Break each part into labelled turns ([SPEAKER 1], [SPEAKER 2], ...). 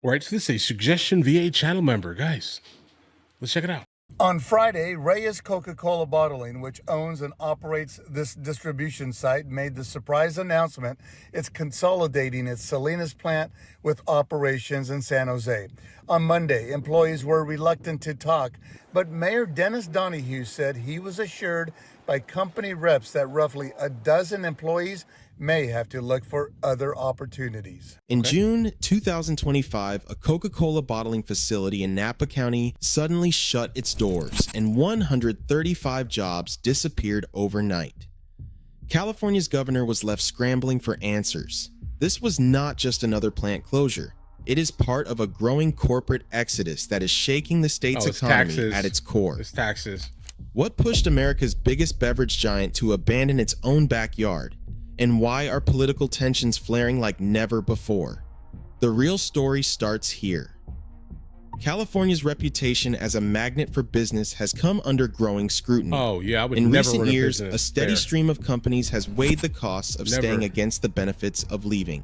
[SPEAKER 1] All right, so this is a suggestion via a channel member. Guys, let's check it out.
[SPEAKER 2] On Friday, Reyes Coca-Cola Bottling, which owns and operates this distribution site, made the surprise announcement it's consolidating its Salinas plant with operations in San Jose. On Monday, employees were reluctant to talk, but Mayor Dennis Donahue said he was assured by company reps that roughly a dozen employees may have to look for other opportunities.
[SPEAKER 3] In June 2025, a Coca-Cola bottling facility in Napa County suddenly shut its doors, and 135 jobs disappeared overnight. California's governor was left scrambling for answers. This was not just another plant closure. It is part of a growing corporate exodus that is shaking the state's economy at its core.
[SPEAKER 1] It's taxes.
[SPEAKER 3] What pushed America's biggest beverage giant to abandon its own backyard? And why are political tensions flaring like never before? The real story starts here. California's reputation as a magnet for business has come under growing scrutiny. In recent years, a steady stream of companies has weighed the costs of staying against the benefits of leaving.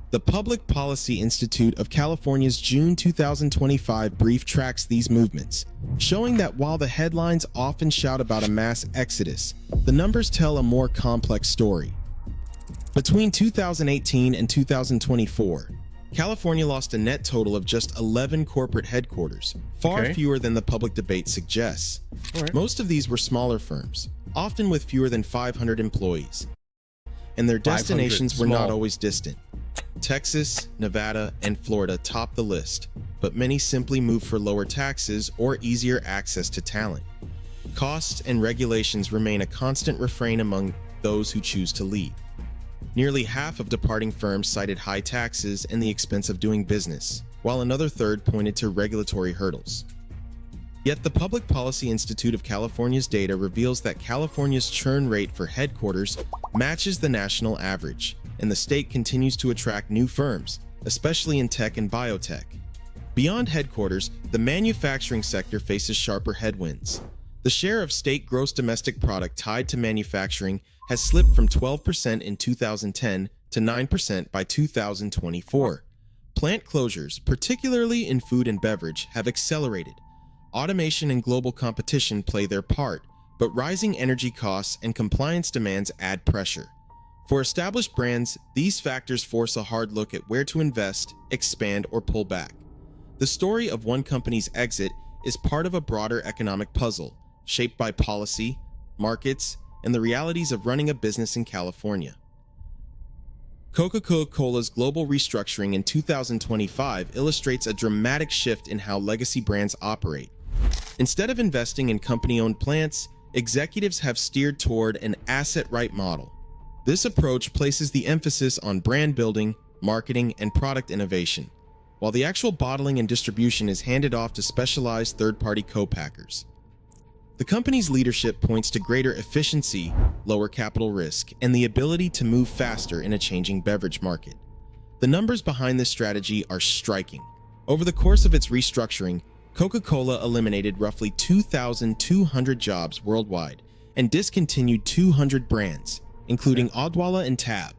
[SPEAKER 3] The Public Policy Institute of California's June 2025 brief tracks these movements, showing that while the headlines often shout about a mass exodus, the numbers tell a more complex story. Between 2018 and 2024, California lost a net total of just 11 corporate headquarters, far fewer than the public debate suggests. Most of these were smaller firms, often with fewer than 500 employees, and their destinations were not always distant. Texas, Nevada, and Florida top the list, but many simply move for lower taxes or easier access to talent. Costs and regulations remain a constant refrain among those who choose to leave. Nearly half of departing firms cited high taxes and the expense of doing business, while another third pointed to regulatory hurdles. Yet the Public Policy Institute of California's data reveals that California's churn rate for headquarters matches the national average, and the state continues to attract new firms, especially in tech and biotech. Beyond headquarters, the manufacturing sector faces sharper headwinds. The share of state gross domestic product tied to manufacturing has slipped from 12% in 2010 to 9% by 2024. Plant closures, particularly in food and beverage, have accelerated. Automation and global competition play their part, but rising energy costs and compliance demands add pressure. For established brands, these factors force a hard look at where to invest, expand, or pull back. The story of one company's exit is part of a broader economic puzzle, shaped by policy, markets, and the realities of running a business in California. Coca-Cola's global restructuring in 2025 illustrates a dramatic shift in how legacy brands operate. Instead of investing in company-owned plants, executives have steered toward an asset-right model. This approach places the emphasis on brand building, marketing, and product innovation, while the actual bottling and distribution is handed off to specialized third-party co-packers. The company's leadership points to greater efficiency, lower capital risk, and the ability to move faster in a changing beverage market. The numbers behind this strategy are striking. Over the course of its restructuring, Coca-Cola eliminated roughly 2,200 jobs worldwide and discontinued 200 brands, including Odwalla and Tab.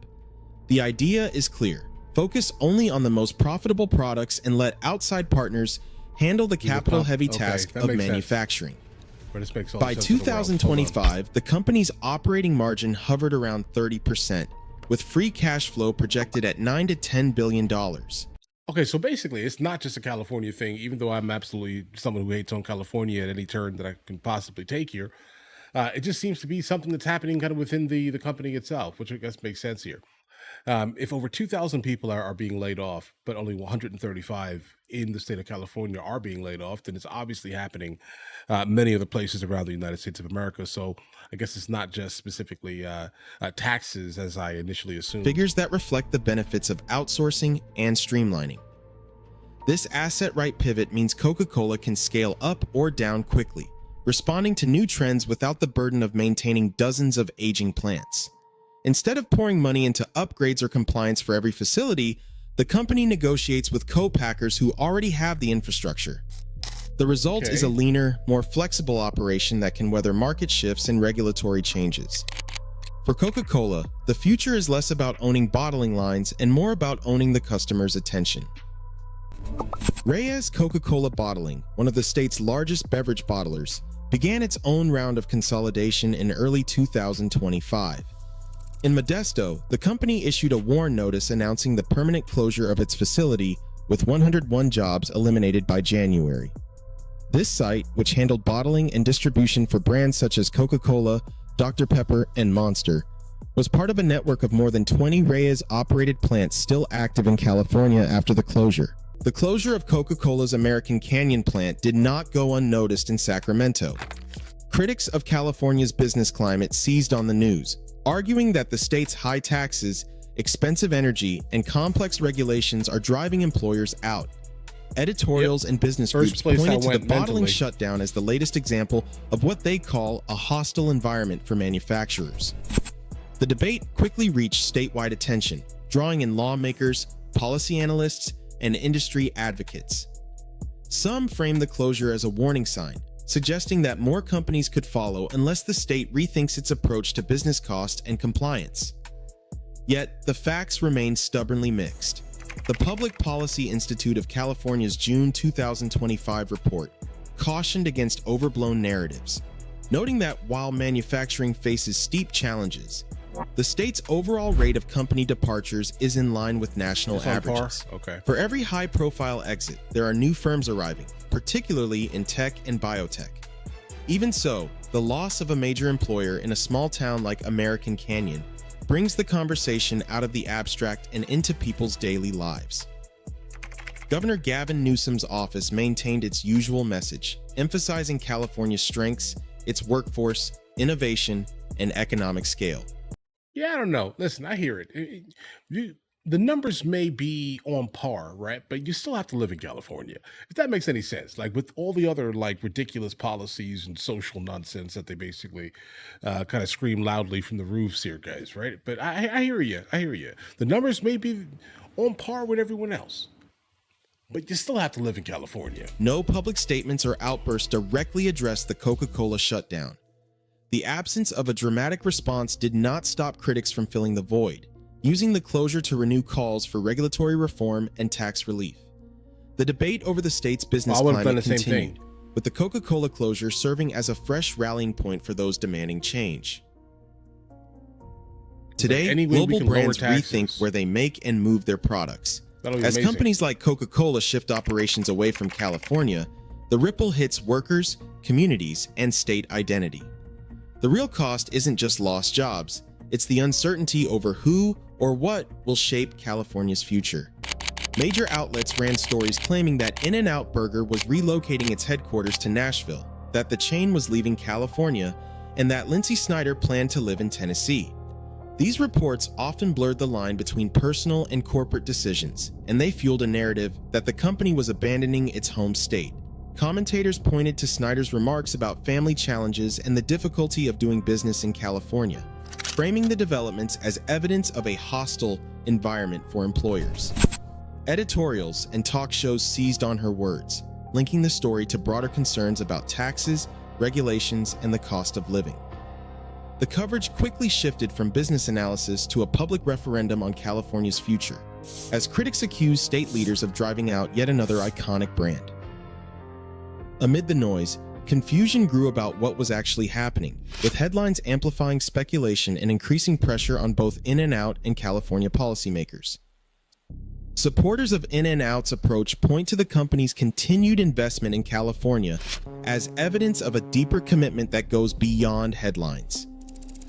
[SPEAKER 3] The idea is clear. Focus only on the most profitable products and let outside partners handle the capital-heavy task of manufacturing. By 2025, the company's operating margin hovered around 30%, with free cash flow projected at $9 to $10 billion.
[SPEAKER 1] Okay, so basically, it's not just a California thing, even though I'm absolutely someone who hates on California at any turn that I can possibly take here. It just seems to be something that's happening kind of within the company itself, which I guess makes sense here. If over 2,000 people are being laid off, but only 135 in the state of California are being laid off, then it's obviously happening many other places around the United States of America. So I guess it's not just specifically taxes, as I initially assumed.
[SPEAKER 3] Figures that reflect the benefits of outsourcing and streamlining. This asset-right pivot means Coca-Cola can scale up or down quickly, responding to new trends without the burden of maintaining dozens of aging plants. Instead of pouring money into upgrades or compliance for every facility, the company negotiates with co-packers who already have the infrastructure. The result is a leaner, more flexible operation that can weather market shifts and regulatory changes. For Coca-Cola, the future is less about owning bottling lines and more about owning the customer's attention. Reyes Coca-Cola Bottling, one of the state's largest beverage bottlers, began its own round of consolidation in early 2025. In Modesto, the company issued a WARN notice announcing the permanent closure of its facility, with 101 jobs eliminated by January. This site, which handled bottling and distribution for brands such as Coca-Cola, Dr. Pepper, and Monster, was part of a network of more than 20 Reyes-operated plants still active in California after the closure. The closure of Coca-Cola's American Canyon plant did not go unnoticed in Sacramento. Critics of California's business climate seized on the news, arguing that the state's high taxes, expensive energy, and complex regulations are driving employers out. Editorials and business groups pointed to the bottling shutdown as the latest example of what they call a hostile environment for manufacturers. The debate quickly reached statewide attention, drawing in lawmakers, policy analysts, and industry advocates. Some framed the closure as a warning sign, suggesting that more companies could follow unless the state rethinks its approach to business cost and compliance. Yet, the facts remain stubbornly mixed. The Public Policy Institute of California's June 2025 report cautioned against overblown narratives, noting that while manufacturing faces steep challenges, the state's overall rate of company departures is in line with national averages.
[SPEAKER 1] Okay.
[SPEAKER 3] For every high-profile exit, there are new firms arriving, particularly in tech and biotech. Even so, the loss of a major employer in a small town like American Canyon brings the conversation out of the abstract and into people's daily lives. Governor Gavin Newsom's office maintained its usual message, emphasizing California's strengths, its workforce, innovation, and economic scale.
[SPEAKER 1] Yeah, I don't know. Listen, I hear it. The numbers may be on par, right? But you still have to live in California. If that makes any sense, like with all the other like ridiculous policies and social nonsense that they basically kind of scream loudly from the roofs here, guys, right? But I hear you. I hear you. The numbers may be on par with everyone else, but you still have to live in California.
[SPEAKER 3] No public statements or outbursts directly addressed the Coca-Cola shutdown. The absence of a dramatic response did not stop critics from filling the void, using the closure to renew calls for regulatory reform and tax relief. The debate over the state's business climate continued, with the Coca-Cola closure serving as a fresh rallying point for those demanding change. Today, global brands rethink where they make and move their products. As companies like Coca-Cola shift operations away from California, the ripple hits workers, communities, and state identity. The real cost isn't just lost jobs, it's the uncertainty over who or what will shape California's future. Major outlets ran stories claiming that In-N-Out Burger was relocating its headquarters to Nashville, that the chain was leaving California, and that Lindsay Snyder planned to live in Tennessee. These reports often blurred the line between personal and corporate decisions, and they fueled a narrative that the company was abandoning its home state. Commentators pointed to Snyder's remarks about family challenges and the difficulty of doing business in California, framing the developments as evidence of a hostile environment for employers. Editorials and talk shows seized on her words, linking the story to broader concerns about taxes, regulations, and the cost of living. The coverage quickly shifted from business analysis to a public referendum on California's future, as critics accused state leaders of driving out yet another iconic brand. Amid the noise, confusion grew about what was actually happening, with headlines amplifying speculation and increasing pressure on both In-N-Out and California policymakers. Supporters of In-N-Out's approach point to the company's continued investment in California as evidence of a deeper commitment that goes beyond headlines.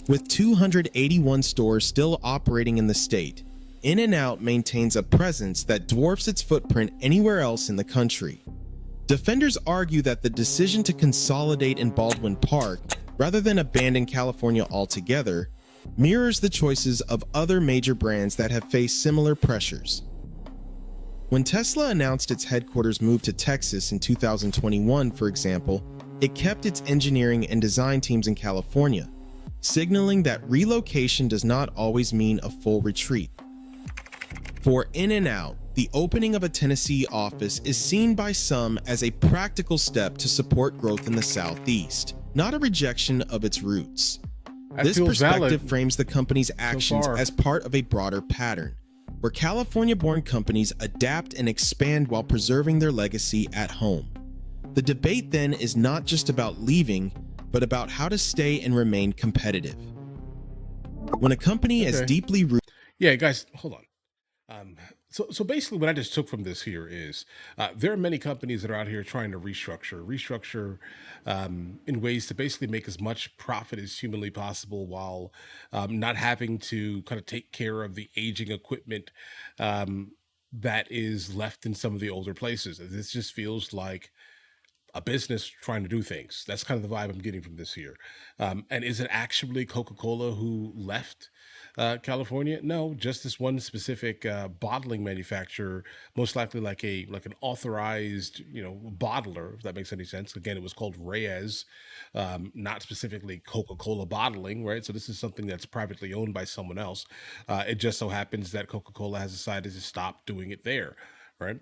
[SPEAKER 3] With 281 stores still operating in the state, In-N-Out maintains a presence that dwarfs its footprint anywhere else in the country. Defenders argue that the decision to consolidate in Baldwin Park, rather than abandon California altogether, mirrors the choices of other major brands that have faced similar pressures. When Tesla announced its headquarters move to Texas in 2021, for example, it kept its engineering and design teams in California, signaling that relocation does not always mean a full retreat. For In-N-Out, the opening of a Tennessee office is seen by some as a practical step to support growth in the Southeast, not a rejection of its roots. This perspective frames the company's actions as part of a broader pattern, where California-born companies adapt and expand while preserving their legacy at home. The debate then is not just about leaving, but about how to stay and remain competitive. When a company is
[SPEAKER 1] Okay.
[SPEAKER 3] deeply rooted,
[SPEAKER 1] Yeah, guys, hold on. So basically, what I just took from this here is there are many companies that are out here trying to restructure in ways to basically make as much profit as humanly possible while not having to kind of take care of the aging equipment um, that is left in some of the older places. This just feels like a business trying to do things. That's kind of the vibe I'm getting from this here. And is it actually Coca-Cola who left California? No, just this one specific bottling manufacturer, most likely like an authorized, bottler, if that makes any sense. Again, it was called Reyes, not specifically Coca-Cola Bottling, right? So this is something that's privately owned by someone else. It just so happens that Coca-Cola has decided to stop doing it there, right?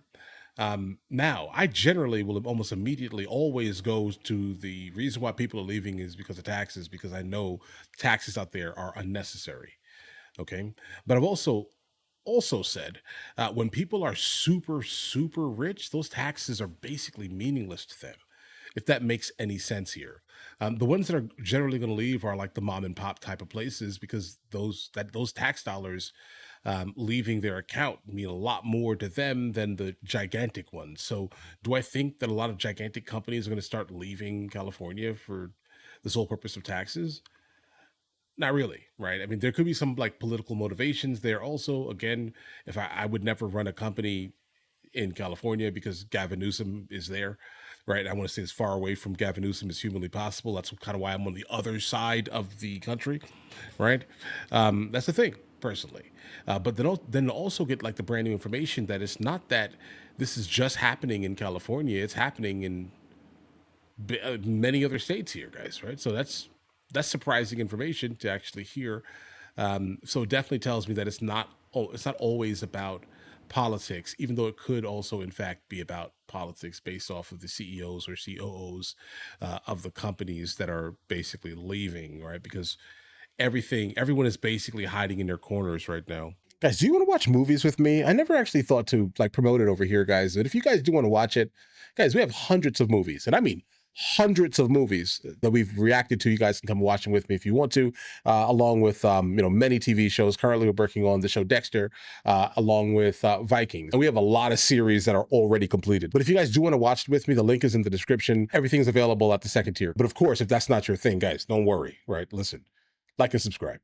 [SPEAKER 1] Now, I generally will almost immediately always go to the reason why people are leaving is because of taxes, because I know taxes out there are unnecessary. Okay, but I've also said when people are super rich, those taxes are basically meaningless to them. If that makes any sense here, the ones that are generally going to leave are like the mom and pop type of places because those tax dollars leaving their account mean a lot more to them than the gigantic ones. So, do I think that a lot of gigantic companies are going to start leaving California for the sole purpose of taxes? Not really, right? I mean, there could be some like political motivations there. Also, again, if I would never run a company in California because Gavin Newsom is there, right? I want to stay as far away from Gavin Newsom as humanly possible. That's kind of why I'm on the other side of the country, right? That's the thing, personally. But then also get like the brand new information that it's not that this is just happening in California; it's happening in many other states here, guys. Right? So that's surprising information to actually hear. So it definitely tells me that it's not always about politics, even though it could also, in fact, be about politics based off of the CEOs or COOs of the companies that are basically leaving, right? Because everyone is basically hiding in their corners right now. Guys, do you want to watch movies with me? I never actually thought to like promote it over here, guys. But if you guys do want to watch it, guys, we have hundreds of movies, and I mean hundreds of movies that we've reacted to. You guys can come watch them with me if you want to, along with many TV shows. Currently, we're working on the show Dexter, along with Vikings, and we have a lot of series that are already completed. But if you guys do want to watch it with me, the link is in the description. Everything's available at the second tier. But of course, if that's not your thing, guys, don't worry. Right? Listen, like and subscribe.